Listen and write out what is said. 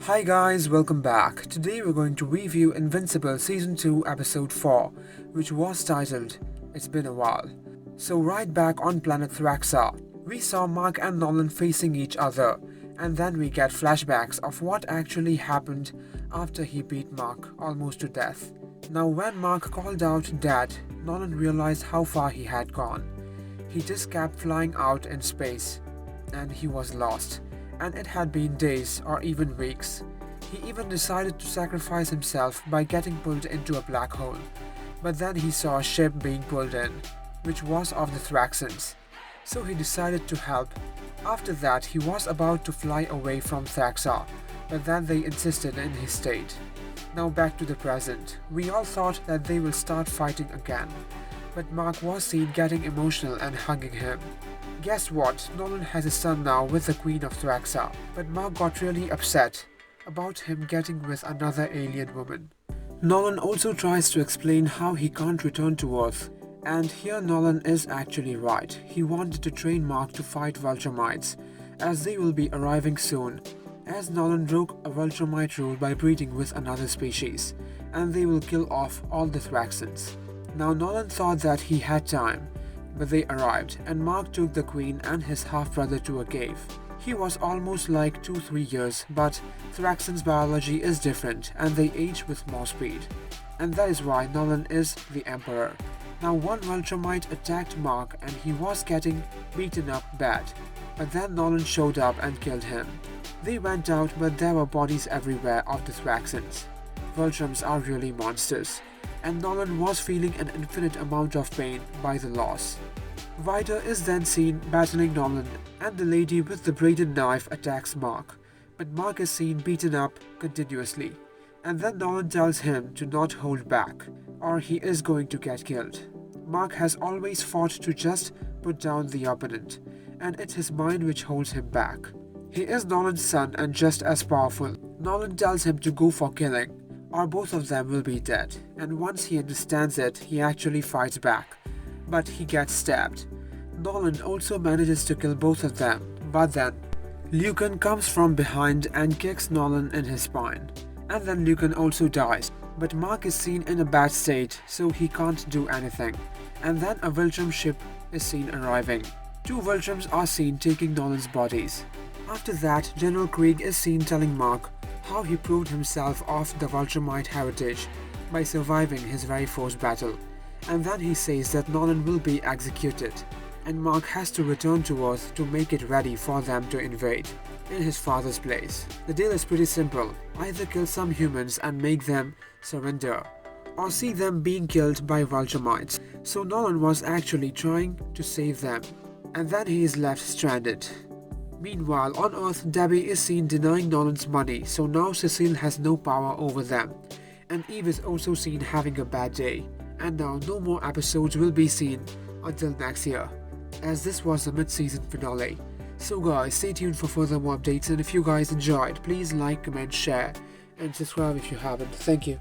Hi guys, welcome back. Today we're going to review Invincible Season 2 Episode 4, which was titled It's Been a While. So right back on planet Thraxa, we saw Mark and Nolan facing each other, and then we get flashbacks of what actually happened after he beat Mark almost to death. Now when Mark called out Dad, Nolan realized how far he had gone. He just kept flying out in space, and he was lost. And it had been days or even weeks. He even decided to sacrifice himself by getting pulled into a black hole. But then he saw a ship being pulled in, which was of the Thraxans. So he decided to help. After that, he was about to fly away from Thraxa, but then they insisted in his state. Now back to the present. We all thought that they will start fighting again. But Mark was seen getting emotional and hugging him. Guess what? Nolan has a son now with the Queen of Thraxa, but Mark got really upset about him getting with another alien woman. Nolan also tries to explain how he can't return to Earth, and here Nolan is actually right. He wanted to train Mark to fight Vulturemites, as they will be arriving soon, as Nolan broke a Vulturemite rule by breeding with another species, and they will kill off all the Thraxans. Now Nolan thought that he had time, but they arrived, and Mark took the Queen and his half-brother to a cave. He was almost like 2-3 years, but Thraxans' biology is different and they age with more speed. And that is why Nolan is the Emperor. Now one Vulturemite attacked Mark and he was getting beaten up bad, but then Nolan showed up and killed him. They went out, but there were bodies everywhere of the Thraxans. Vultures are really monsters, and Nolan was feeling an infinite amount of pain by the loss. Ryder is then seen battling Nolan, and the lady with the braided knife attacks Mark, but Mark is seen beaten up continuously, and then Nolan tells him to not hold back, or he is going to get killed. Mark has always fought to just put down the opponent, and it's his mind which holds him back. He is Nolan's son and just as powerful. Nolan tells him to go for killing, or both of them will be dead, and once he understands it, he actually fights back, but he gets stabbed. Nolan also manages to kill both of them, but then Lucan comes from behind and kicks Nolan in his spine, and then Lucan also dies, but Mark is seen in a bad state, so he can't do anything, and then a Vulturem ship is seen arriving. 2 Vulturems are seen taking Nolan's bodies. After that, General Krieg is seen telling Mark how he proved himself of the Vulturemite heritage by surviving his very first battle, and then he says that Nolan will be executed, and Mark has to return to Earth to make it ready for them to invade in his father's place. The deal is pretty simple: either kill some humans and make them surrender, or see them being killed by Vulturemites. So Nolan was actually trying to save them, and then he is left stranded. Meanwhile, on Earth, Debbie is seen denying Nolan's money, so now Cecile has no power over them. And Eve is also seen having a bad day. And now no more episodes will be seen until next year, as this was the mid-season finale. So guys, stay tuned for further more updates, and if you guys enjoyed, please like, comment, share, and subscribe if you haven't. Thank you.